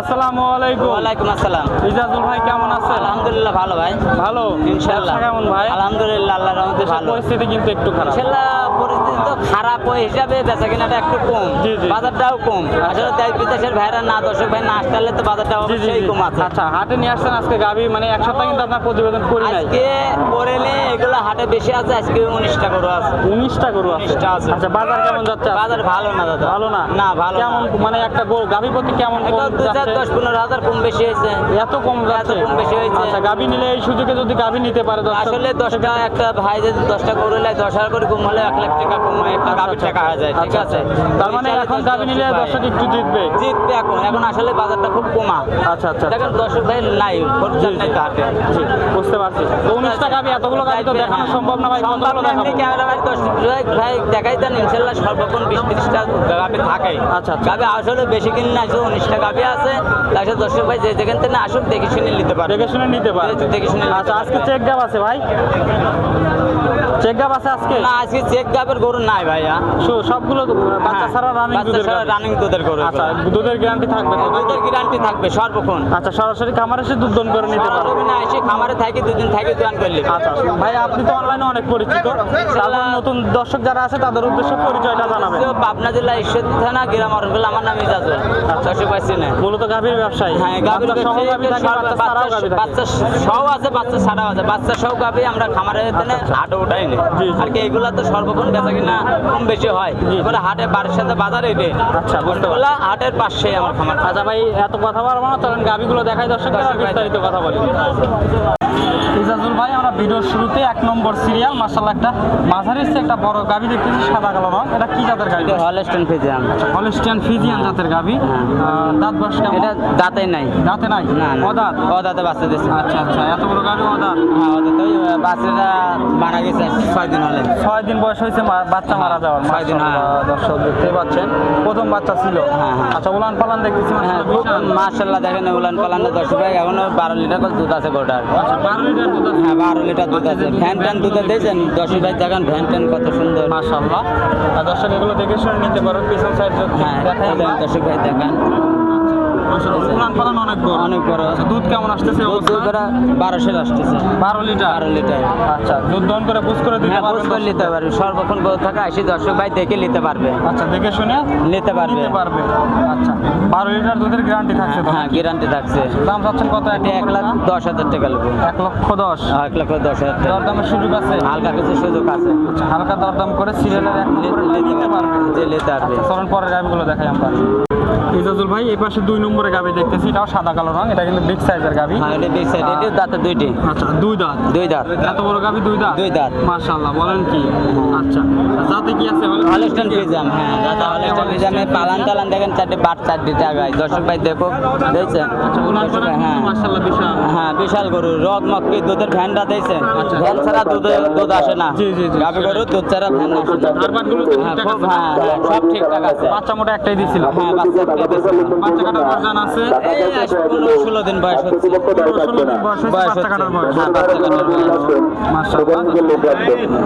আসসালামু আলাইকুম। ওয়ালাইকুম আসসালাম। ইজাজুল ভাই কেমন আছেন? আলহামদুলিল্লাহ ভালো ভাই। ভালো ইনশাআল্লাহ। কেমন ভাই? আলহামদুলিল্লাহ আল্লাহর রহমতে ভালো। পরিস্থিতি কিন্তু একটু খারাপ। ইনশাআল্লাহ পরিস্থিতি তো খারাপ ওই হিসাবে বেচা কেনাটা একটু কম, জি, জি। বাজারটাও কম। আসলে দেশ বিদেশের ভাইরা না দর্শক ভাই না আসলে তো বাজারটা অবশ্যই কম আছে। আচ্ছা হাটে নিয়ে আসছেন আজকে গাভী, মানে এক সপ্তাহ কিন্তু আপনার প্রতিবেদন করি নাই। আজকে করেলে এগুলো হাটে বেশি আছে, আজকে 19টা গরু আছে। 19টা গরু আছে। 19টা আছে। আচ্ছা বাজার কেমন যাচ্ছে? বাজার ভালো না দাদা। ভালো না? না ভালো কেমন মানে একটা গরু গাভী প্রতি কেমন এটা কম 2-10-15 হাজার কম বেশি হয়েছে। এত কম যাচ্ছে? এত কম বেশি হয়েছে। আচ্ছা গাভী নিলে এই সুযোগে যদি গাভী নিতে পারে আসলে 10টা একটা ভাই যদি 10টা গরু নেয় 10,000 করে কম হলে 1 লাখ টাকা কম হয়, একটা গাভীর টাকা হয়ে যায়। ঠিক আছে, তার মানে এখন গাভী নিলে দর্শক একটু জিতবে। জিতবে এখন আসলে বাজারটা খুব কমা। আচ্ছা আচ্ছা দেখেন দর্শক ভাই নাই, খরচা নাই তো হাটে। জি, বুঝতে পারছি। তো 19টা গাভী এতগুলো গাভী তো দেখানো সম্ভব না ভাই। সম্ভব না, এমনি ক্যামেরাম্যান 10 ভাই দেখাই দেন, ইনশাআল্লাহ সর্বক্ষণ 20-30টা গাভী থাকেই। আচ্ছা, আচ্ছা। গাভী আসলে বেশি কিন না, 19টা গাভী আছে। তাছাড়া দর্শক ভাই যে যেখান থেকে আসুক দেখে শুনে নিতে পারে। দেখে শুনে নিতে পারে। দেখে শুনে নিতে আচ্ছা আজকে পারবে। চেক গাব আছে ভাই? চেক গাব আছে আজকে? না আজকে চেক গাভীর গরু নাই ভাইয়া। সবগুলো বাচ্চা ছাড়া রানিং বাচ্চা দুধের ছাড়া গাভী? রানিং দুধের গরু। আচ্ছা দুধের গ্যারান্টি থাকবে তো? দুধের গ্যারান্টি থাকবে সর্বক্ষণ। আচ্ছা সরাসরি খামারে এসে দুধ দন করে নিতে পারবে? সরজমিনে এসে খামারে থাকি 2 দিন থাকি দোকান করলে। আচ্ছা ভাই আপনি তো অনলাইনে অনেক পরিচিত, তারপর নতুন দর্শক যারা আছে তাদের উদ্দেশ্যে পরিচয়টা জানাবেন। পাবনা জেলা ঈশ্বরদী থানা গ্রাম অরণকুল, আমার নাম ইজাজুল। দর্শক পাচ্ছি না মূলত গাভীর ব্যবসায়ী? হ্যাঁ গাভীর বাচ্চা সহ গাভী থাকে, বাচ্চা ছাড়াও গাভী থাকে? বাচ্চা সহ আছে, বাচ্চা ছাড়াও আছে। বাচ্চা সহ গাভী আমরা খামারে দেনে হাটে উঠাই নি। জি, জি। আর কি এগুলা তো সর্বক্ষণ বেচা কিনা কম বেশি হয়। এবারে হাটে বাড়ির সাথে বাজার এটে। আচ্ছা, বুঝতে পারছি। ওগুলা হাটের পাশেই আমার খামার। আচ্ছা ভাই এত কথা বলবো না, তখন গাভীগুলো দেখাই দর্শকদের, আর বিস্তারিত কথা বলি। ইজাজুল ভাই আমরা ভিডিওর শুরুতে 1 নম্বর সিরিয়াল মাশাআল্লাহ একটা মাঝারির চেয়ে একটা বড় গাভী দেখতেছি, সাদা কালো রং। এটা কি জাতের গাভী? এটা হলস্টেইন ফ্রিজিয়ান। হলস্টিয়ান ফ্রিজিয়ান জাতের গাভী। দাঁত বয়স কেমন? এটা দাঁতে নাই। দাঁতে নাই? না না অদাঁত? অদাঁতে বাচ্চা দিচ্ছে। আচ্ছা আচ্ছা এত বড় গাভী অদাঁত? হ্যাঁ অদাঁতে ওই বাচ্চাটা মারা গেছে 6 দিন হলে। 6 দিন বয়স হয়েছে বাচ্চা মারা যাওয়ার। 6 দিন, হ্যাঁ। দর্শক দেখতে পাচ্ছেন প্রথম বাচ্চা ছিল। হ্যাঁ, হ্যাঁ। আচ্ছা উলান পালান দেখতেছি হ্যাঁ মাশাআল্লাহ দেখেন উলান পালানের 10 ভাই এখনো 12 লিটার করে দুধ আছে গোটার। 12 লিটার দুধ আছে? হ্যাঁ 12 লিটার দুধ আছে। ফ্যান ট্যান দুধে দিয়েছেন 10 ভাই দেখেন ফ্যান ট্যান কত সুন্দর। মাশাআল্লাহ। আর দর্শক এগুলো দেখে শুনে নিতে পারো, পিছন সাইড হ্যাঁ দেখাই আমরা। 10 ভাই দেখেন উলান পালান অনেক বড়। অনেক বড়। আচ্ছা দুধ কেমন আসতেছে? দুধ করে 1200 আসতেছে। 12 লিটার? 12 লিটার। আচ্ছা দুধ দহন করে বুঝ করে দিতে হ্যাঁ পারবেন? বুঝ করে নিতে পারবে, সর্বক্ষণ বউ থাকা আসি 10 ভাই দেখে নিতে পারবে। আচ্ছা দেখে শুনে নিতে পারবে। নিতে পারবে। আচ্ছা 12 লিটার দুধের গ্যারান্টি থাকছে তো? হ্যাঁ গ্যারান্টি থাকছে। দাম চাচ্ছেন কত? এটা 1,10,000 টাকা লাগবে। 1,10,000? 1,10,000 টাকা। দরদামের সুযোগ আছে? হালকা কিছু সুযোগ আছে। আচ্ছা হালকা দরদাম করে সিরিয়ালের 1 নম্বরে নিতে পারবে? যে নিতে পারবে। চলুন পরের গাভিগুলো দেখাই আমরা। ইজাজুল ভাই এই পাশে 2 নম্বরে গাভি দেখতেছি, এটাও সাদা কালো রং। এটা কিন্তু বিগ সাইজের গাভি। হ্যাঁ এটা বিগ সাইজ, এটা দাঁতে দুইটি। আচ্ছা 2 দাঁত? 2 দাঁত। এত বড় গাভি 2 দাঁত? 2 দাঁত। মাশাআল্লাহ বলেন কি? আচ্ছা যাতে কি আছে? Holstein Friesian. হ্যাঁ দাদা হলস্টেইন ফ্রিজিয়ানে পালান টালান দেখেন 4টে বাট 4টে জায়গায়। দর্শক ভাই দেখো দেখছেন? হ্যাঁ মাশাআল্লাহ বিশাল। হ্যাঁ বিশাল গরু, রগ মক্কি দুধের ভ্যানটা দিয়েছেন। ভ্যান ছাড়া দুধ আসে না। জি জি জি। গাভী গরু দুধ ছাড়া ভ্যান আসে না। আর বাটগুলো তো হ্যাঁ ঠিকঠাক খুব আছে? হ্যাঁ হ্যাঁ সব ঠিকঠাক আছে। বাচ্চা মোটা একটাই দিছিল? হ্যাঁ বাচ্চা একটা দিয়েছে। বাচ্চা কাটার বয়স আছে? এই 15-16 দিন বয়স হচ্ছে। 15-16 দিন বয়স হয়েছে বাচ্চা কাটার বয়স? হ্যাঁ বাচ্চা কাটার বয়স। মাশাআল্লাহ।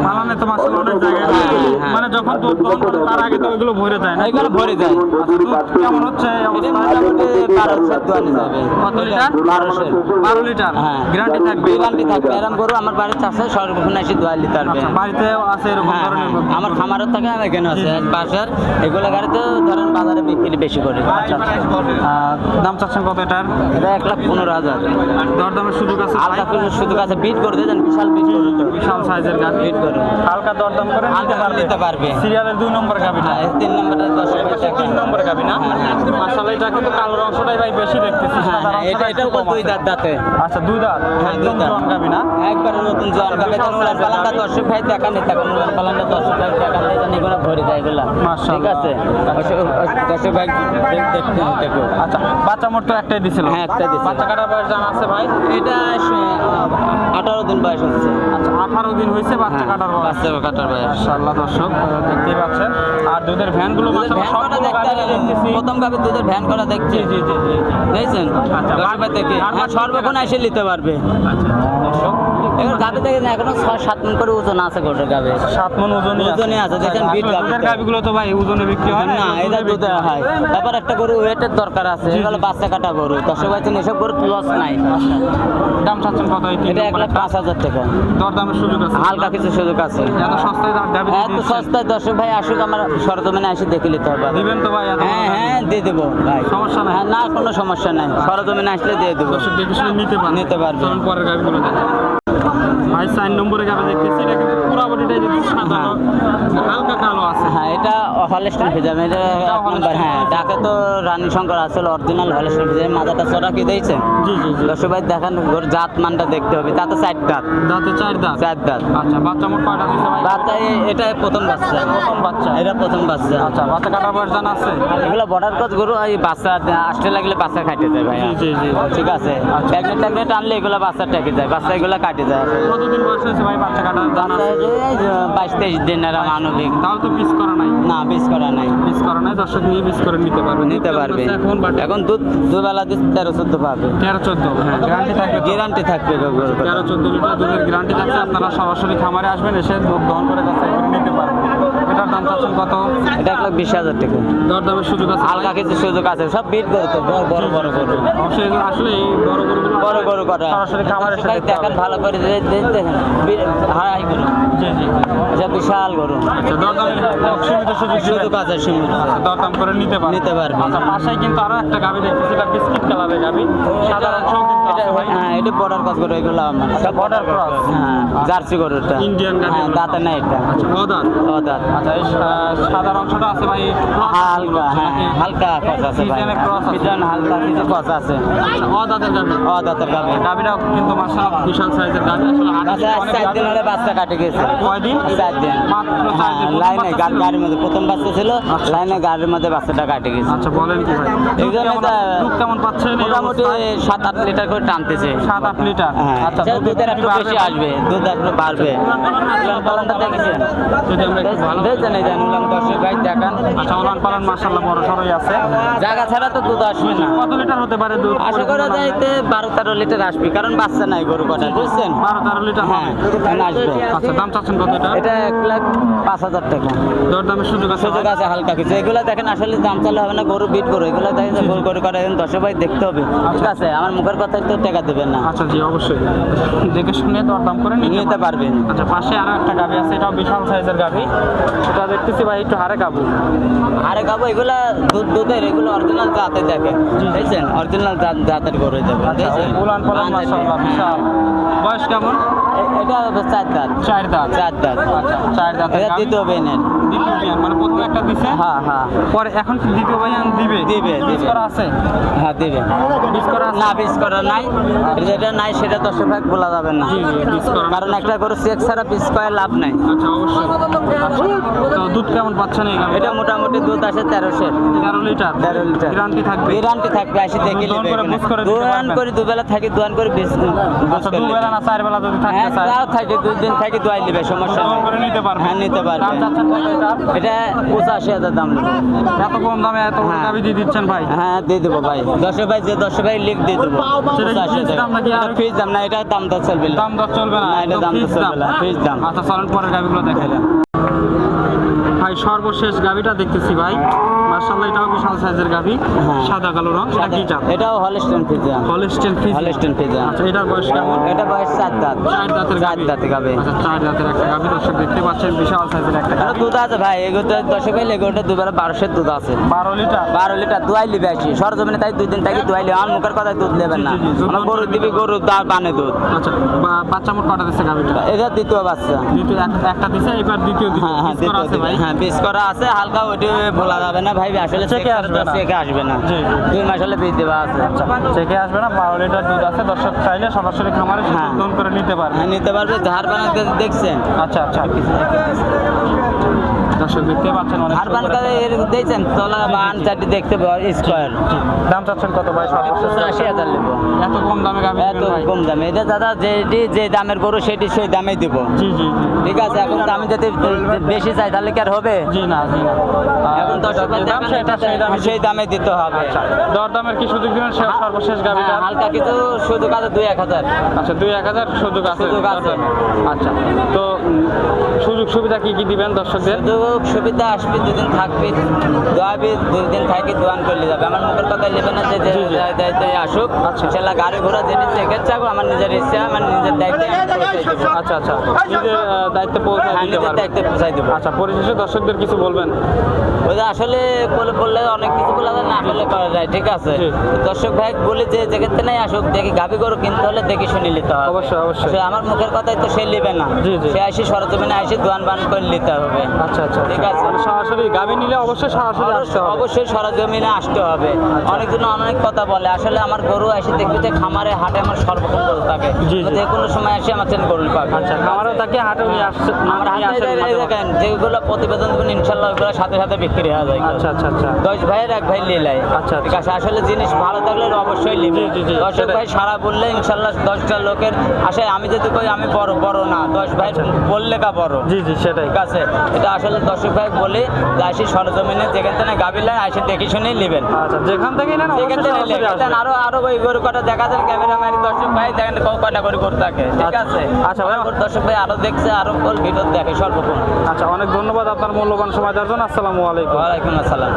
মালানে তো মাশাআল্লাহ অনেক জায়গায় আছে। হ্যাঁ। মানে যখন দুধ দহন করে তার আগে তো ওইগুলো ভরে যায় না? এখানে ভরে যায়। আচ্ছা দুধ কেমন হচ্ছে এই এটা অবস্থায়? মোটামুটি 1200 দোয়ানি যাবে। কত লিটার? 1200। 12 লিটার? হ্যাঁ গ্যারান্টি থাকবে? গ্যারান্টি থাকবে। এরকম গরু আমার বাড়ির চাষে সর্বক্ষণ এসে দোয়া নিতে পারবে। আচ্ছা বাড়িতেও আছে এরকম হ্যাঁ ধরনের গরু? আমার খামারও থাকে, আমি এখানে আছে বাসার। এগুলো গাড়িতে ধরেন বাজারে বিক্রি বেশি করে। আচ্ছা দাম চাচ্ছেন কত এটার? এটা 1,15,000। দরদামের সুযোগ আছে? হালকা করে সুযোগ আছে, বিট করে দেন, বিশাল বিট করে দেন। বিশাল সাইজের গাভি, বিট করে হালকা দরদাম করে হালকা করে নিতে পারবে। সিরিয়ালের 2 নম্বর গাভিটা? হ্যাঁ 3 নম্বরটা 10 3 নম্বর গাভি না? মাশাআল্লাহ এটা কিন্তু কালো অংশটাই ভাই বেশি দেখতেছি, সাদা এটা অংশটা এটাও কম 2 আছে। দাঁত দাঁতে। আচ্ছা 2 দাঁত? হ্যাঁ 2 একদম দাঁত জোয়ান গাভি না? একবারে নতুন জোয়ান গাভি। উলান পালানটা 10 ভাই দেখা নিতে কোন উলান পালানটা 10 ভাই দেখা নিতে জানি কোন ভরে যায় এগুলা। ঠিক মাশাআল্লাহ। আছে 10 ভাই দেখতে দেখো। আচ্ছা বাচ্চা মোট তো একটাই দিছিল? হ্যাঁ একটাই দিছিল। বাচ্চা কাটার বয়স জানা আছে ভাই? এটা 18 দিন বয়স হচ্ছে। আচ্ছা 18 দিন হয়েছে বাচ্চা কাটার বয়স? বাচ্চা কাটার বয়স। মাশাআল্লাহ দর্শক দেখতেই পাচ্ছেন। আর দুধের ভ্যানগুলো মাশাআল্লাহ ভ্যান করা দেখতে দেখতেছি। প্রথম গাভি দুধের ভ্যান করা দেখছি। জি জি জি দেখছেন? আচ্ছা, থেকে সর্বক্ষণ এসে নিতে পারবে। আচ্ছা দর্শক এবার গাভি থেকে এখনো 6-7 মণ করে ওজন আছে গরুর গাভি। 7 মণ ওজনই আছে দেখেন বিট গাভি। দুধের গাভিগুলো তো ভাই ওজনে বিক্রি হয় না এটা দুধের হয়। তারপর একটা গরু ওয়েটের দরকার আছে, এগুলো বাচ্চা কাটা গরু। দর্শক ভাই এসব গরু লস নাই। দাম চাচ্ছেন কত? এই 1,05,000 টাকা। দরদামের সুযোগ আছে? হালকা কিছু সুযোগ আছে। এত সস্তায় গাভি এত সস্তায় দর্শক ভাই আসুক, আমার সরজমিনে এসে দেখে নিতে হবে। দিবেন তো ভাই? হ্যাঁ দিয়ে দেবো ভাই, সমস্যা নাই। না কোনো সমস্যা নাই, সরজমিনে আসলে দিয়ে দেবো। দর্শক দেখে শুনে নিতে পারবে। চলুন পরের গাভিগুলো দেখেন ভাই। 4 নম্বরে গাভি দেখতেছি, এটা কিন্তু পুরো বডিটাই যদি সাদা হালকা কালো আছে। হ্যাঁ এটা হলস্টেইন ফ্রিজিয়ান, এটা 1 নম্বর। হ্যাঁ ঢাকা তো রানী শঙ্কর আসলে অরিজিনাল হলস্টেইন ফ্রিজিয়ান। মাথাটা চড়া কি দিয়েছে? জি জি জি। দর্শক ভাই দেখেন গরুর জাত মানটা দেখতে হবে। তাতে 4 দাঁত। দাঁতে 4 দাঁত? 4 দাঁত। আচ্ছা, বাচ্চা মোট কয়টা দিছে ভাই? বাচ্চা এটা প্রথম বাচ্চা। প্রথম বাচ্চা? এটা প্রথম বাচ্চা। আচ্ছা, বাচ্চা কাটার বয়স জানা আছে? এগুলো বর্ডার ক্রস গরু, এই বাচ্চা আসতে লাগলে বাচ্চা কাটে যায় ভাই। জি জি জি। ঠিক আছে, প্রেগনেন্ট টানলে এগুলো বাচ্চা টেকে যায়, বাচ্চা এগুলো কাটে যায়। কতদিন বয়স হয়েছে ভাই বাচ্চা কাটার জানা আছে? 22-23 দিনের মানবিক। তাহলে তো পিস করা নাই? না পিস করা নাই। পিস করা নাই, দর্শক নিয়ে পিস করে নিতে পারবে। এখন দুধ দুবেলা দিচ্ছে 13-14 পাবে। 13-14? হ্যাঁ, গ্যারান্টি থাকবে? গ্যারান্টি থাকবে। 13-14 লিটার দুধের গ্যারান্টি থাকছে। আপনারা সরাসরি খামারে আসবেন, এসে দুধ দহন করে যাচাই করে নিতে পারবেন। এটার দাম চাচ্ছেন কত? এটা 1,20,000 টাকা। দরদামের সুযোগ আছে? হালকা কিছু সুযোগ আছে, সব বিট গরু তো, বড় বড় গরু। অবশ্যই এগুলো আসলে এই বড় গরুগুলো বড় গরু করা সরাসরি খামারে এসে দেখতে দেখেন হবে। ভালো করে দেখেন হাই গরু। জি জি। এটা বিশাল গরু। আচ্ছা, দরদামের সীমিত সুযোগ আছে, সীমিত। আচ্ছা, দরদাম করে নিতে পারবে। আচ্ছা, পাশেই কিন্তু আরো একটা গাভি দেখতেছি, এটা বিস্কিট কালারের গাভি। সাদা অংশও কিন্তু আছে ভাই। হ্যাঁ এটা বর্ডার ক্রস গরু, এগুলো আমার আচ্ছা, border cross? হ্যাঁ জার্সি গরুটা, ইন্ডিয়ান গাভি? হ্যাঁ দাঁতে নাই এটা। আচ্ছা, অদাঁত? দাঁত। আচ্ছা, এই সাদা অংশটা আছে ভাই হালকা, হ্যাঁ হালকা কস আছে ভাই। ফ্রিজিয়ানের cross আছে? ফ্রিজিয়ান হালকা কিছু কস আছে। আচ্ছা, অদাঁতের গাভি? দাঁতের গাবে। গাভিটাও কিন্তু মাশাআল্লাহ বিশাল সাইজের গাভি। আসলে হাটে আচ্ছা অনেক 4 দিন গাভী- হলে বাচ্চা কাটে গেছে। কয়দিন? 4 দিন। মাত্র 4 হ্যাঁ দিন। প্রথম লাইনে বাচ্চা ছিল? গাড়ির মধ্যে প্রথম বাচ্চা ছিল, লাইনে গাড়ির মধ্যে বাচ্চাটা কাটে গেছে। আচ্ছা, বলেন কি ভাই? এই জন্য দুধ কেমন পাচ্ছেন? এই মোটামুটি অবস্থায়? 7-8 লিটার করে টানতেছে। 7-8 লিটার? হ্যাঁ আচ্ছা, সে দুধের একটু বেশি আসবে, দুধ একটু বাড়বে। উলান পালানটা দেখেছেন? যদি আমরা একটু ভালো দেখছেন এই দেন উলান দর্শক ভাই দেখান। আচ্ছা, উলান পালান মাশাআল্লাহ বড় সরই আছে। জায়গা ছাড়া তো দুধ আসবে না। কত লিটার হতে পারে দুধ? আশা করা যায় 12-13 লিটার আসবে, কারণ বাচ্চা নাই গরু কটা, বুঝছেন? 12-13 লিটার হ্যাঁ হবে? আসবে। আচ্ছা, দাম চাচ্ছেন কত এটা? এটা 1,05,000 টাকা। দরদামের সুযোগ আছে? সুযোগ আছে হালকা কিছু। এগুলো দেখেন আসলে দাম চালে হবে না, গরু বিট গরু, এগুলো দেখেন গরু গরু করে দর্শক ভাই দেখতে হবে। ঠিক আছে, আমার মুখের কথায় তো টাকা দেবেন না, আচ্ছা জি, অবশ্যই দেখে শুনে দরদাম করে নিতে পারবেন। আচ্ছা, পাশে আরো একটা গাভি আছে, এটাও বিশাল সাইজের গাভি। এটা দেখতেছি ভাই একটু হারে গাবু। আরে গাবো এগুলা দুধের, এগুলো অরিজিনাল জাতের দেখেন, দেখছেন? অরিজিনাল জাতের গরু দেখেন, দেখছেন? উলান পালান মাশাআল্লাহ বিশাল। বয়স কেমন? এটা 4 দাঁত। 4 দাঁত? 4 দাঁত। আচ্ছা, 4 দাঁতের এটা গাভী। দ্বিতীয় বেনের। দ্বিতীয় বিয়ান, মানে প্রথম একটা দিছে, হ্যাঁ হ্যাঁ পরে এখন কি দ্বিতীয় বিয়ান দিবে? দিবে, পিস দিবে। করা আছে? হ্যাঁ দিবে। পিস করা আছে? না পিস করা নাই, যেটা নাই সেটা 10 ভাগ বলা যাবে না, জি জি, পিস করা। কারণ একটা গরু চেক ছাড়া পিস করে লাভ নাই। আচ্ছা, অবশ্যই। আচ্ছা, তো দুধ কেমন পাচ্ছেন এই গাভী? এটা মোটামুটি দুধ আসে 1300। 13 লিটার? 13 লিটার গ্যারান্টি থাকবে? গ্যারান্টি থাকবে, আসি দেখে দোয়ান নেবে। করে বুঝ করে দিতে দোয়ান পারবেন? করে দুবেলা থাকি, দোয়ান করে আচ্ছা, 2 বেলা না 4 বেলা যদি থাকতে হ্যাঁ চায় তাও থাকে, 2 দিন থাকি দোয়াই নেবে, সমস্যা দোয়ান নেই। করে নিতে পারবে? হ্যাঁ নিতে পারবে। দাম চাচ্ছেন কত এটা? এটা 85,000 দাম নেবে। এত কম দামে এত বড় হ্যাঁ। গাভী দিয়ে দিচ্ছেন ভাই? হ্যাঁ দিয়ে দেবো ভাই, 10 ভাই যে 10 ভাই লিখ দিয়ে দেবো। সেটা কি fixed দাম নাকি আর- ফিজ দাম না, এটা দাম দর চলবে না। দাম দর চলবে না? না, এটা একদম দাম দর fixed চলবে না, fixed দাম। আচ্ছা, চলেন পরের গাভীগুলো দেখাই দেন। ভাই সর্বশেষ গাভীটা দেখতেছি ভাই, মাশাআল্লাহ এটাও বিশাল সাইজের গাভী, হ্যাঁ। সাদা কালো রং। এটা কি জাত? এটাও Holstein Friesian. Holstein Friesian? Holstein Friesian. আচ্ছা, এটার বয়স কেমন? এটা বয়স 4 দাঁত। 4 দাঁতের 4 দাঁতে গাবে। আচ্ছা, 4 দাঁতের একটা গাভী দর্শক দেখতে পাচ্ছেন, বিশাল সাইজের একটা এটা গাভী। দুধ আছে ভাই, এগুলো 10 ভাই এগুলোটা দুবেলা 1200 দুধ আছে। 12 লিটার? 12 লিটার দুয়াই লিবে আসি সরজমিনে, তাই 2 দিন থাকি দুয়াই লিবে, আমার মুখের কথা দুধ নেবেন না। জি, জি, দুধ আমার গরু দিবি, গরু তার বানে দুধ। আচ্ছা, বাচ্চা মোট কটা দিচ্ছে গাভীটা? এটা দ্বিতীয় বাচ্চা। দ্বিতীয় একটা দিছে, এবার দ্বিতীয় দিছে। হ্যাঁ হ্যাঁ পিস করা আছে ভাই? হ্যাঁ পিস করা আছে, হালকা ওইটা বলা যাবে না ভাই, আসলে চেকে আসবে না। চেকে আসবে না। জি, জি। 2 মাস হলে বীজ দেওয়া আছে। চেকে আসবে না, 12 লিটার দুধ আছে। দর্শক চাইলে সরাসরি খামারে এসে হ্যাঁ। দুধ দহন করে নিতে পারবে। হ্যাঁ নিতে পারবে, ধার বানাতে দেখছেন। আচ্ছা আচ্ছা। দর্শক দেখতে পাচ্ছেন অনেক হারবান সুন্দর কাজে এর দেখছেন তলা বান চারটি দেখতে স্কোয়ার দাম চাচ্ছেন কত ভাই সর্বশেষ? 80,000 নেবো। এত কম দামে গাভী এত দিবেন ভাই? কম দামে এটা দাদা যে দামের গরু সেটি সেই দামে দিব। জি জি জি ঠিক আছে, এখন তো আমি যদি বেশি চাই তাহলে কি আর হবে? জি না জি না এখন দর্শক ভাই দাম সেটা সেই দামে সেই দামে দিতে হবে। আচ্ছা দরদামের কি সুযোগ দিবেন সর্বশেষ গাভীটা? হ্যাঁ, হালকা কিছু শুধু কাজে 2-1,000। আচ্ছা 2-1,000 সুযোগ আছে সুযোগ আছে। আচ্ছা তো সুযোগ সুবিধা কি কি দিবেন দর্শকদের? সুযোগ সুবিধা আসবি, 2 দিন থাকবি, দোয়াবি, 2 দিন থাকি দোয়ান করলে যাবে। আমার মুখের কথা নেবে না যে জি, জি। দায়িত্বে আসুক। আচ্ছা। সেটা গাড়ি ঘোড়া যেটি চেকের চাবো আমার নিজের ইচ্ছা, আমার নিজের দায়িত্বে আমি পৌঁছাই দেবো। আচ্ছা আচ্ছা নিজের দায়িত্বে পৌঁছায় হ্যাঁ, দিতে নিজের পারবেন। দায়িত্বে পৌঁছাই দেবো। আচ্ছা পরিশেষে দর্শকদের কিছু বলবেন? ওই যে আসলে বললে অনেক কিছু বলা যায়, না বললে করা যায়। ঠিক আছে, জি। দর্শক ভাই বলি যে যেখানে নাই আসুক, দেখি গাভি গরু কিনতে হলে দেখি শুনে নিতে হবে। অবশ্যই অবশ্যই আসলে আমার মুখের কথাই তো সে নিবে না, জি, জি। সে আসি সরজমিনে আসি দোয়ান বান করে নিতে হবে। আচ্ছা আচ্ছা ঠিক আছে। মানে সরাসরি গাভী নিলে অবশ্যই সরাসরি আসতে হবে। অবশ্যই সরজমিনে আসতে হবে। অনেকজন অনেক কথা বলে, আসলে আমার গরু এসে দেখবি যে খামারে হাটে আমার সর্বক্ষণ গরু থাকে, জি, জি। যে কোনো সময় এসে আমার চেন গরু পাবে। আচ্ছা আমারও তাকে হাটে নিয়ে আসছে আমার নিয়ে হাতে আসেন মাঝে মাঝে। দেখেন যেগুলো প্রতিবেদন দেবেন ইনশাল্লাহ ওইগুলো সাথে সাথে বিক্রি হয়ে যায়। আচ্ছা আচ্ছা আচ্ছা 10 ভাইয়ের 1 ভাই লিলাই। আচ্ছা, ঠিক আছে, আসলে জিনিস ভালো থাকলে অবশ্যই নিবে। জি, জি, জি, 10 সেটাই। ভাই সারা বললে ইনশাল্লাহ 10টা লোকের আসে। আমি যদি কই আমি বড় বড় না, 10 ভাই বললে কা বড়। জি জি সেটাই ঠিক আছে, এটা আসলে 10 ভাই বলি যে আসি সরজমিনে যেখান থেকে গাবিলাই আসে দেখে শুনেই নেবেন। আচ্ছা যেখান থেকে নেন যেখান অবশ্যই থেকে সরাসরি আসবেন। আরো ওই গরু কটা দেখা যায় ক্যামেরা মারি 10 ভাই দেখেন কয়টা করে করতে থাকে। ঠিক আচ্ছা, আছে, আচ্ছা ভাই। 10 ভাই আরো দেখছে, আরো ভিডিও দেখে সর্বক্ষণ। আচ্ছা অনেক ধন্যবাদ আপনার মূল্যবান সময় দেওয়ার জন্য। আসসালামু আলাইকুম। ওয়ালাইকুম আসসালাম।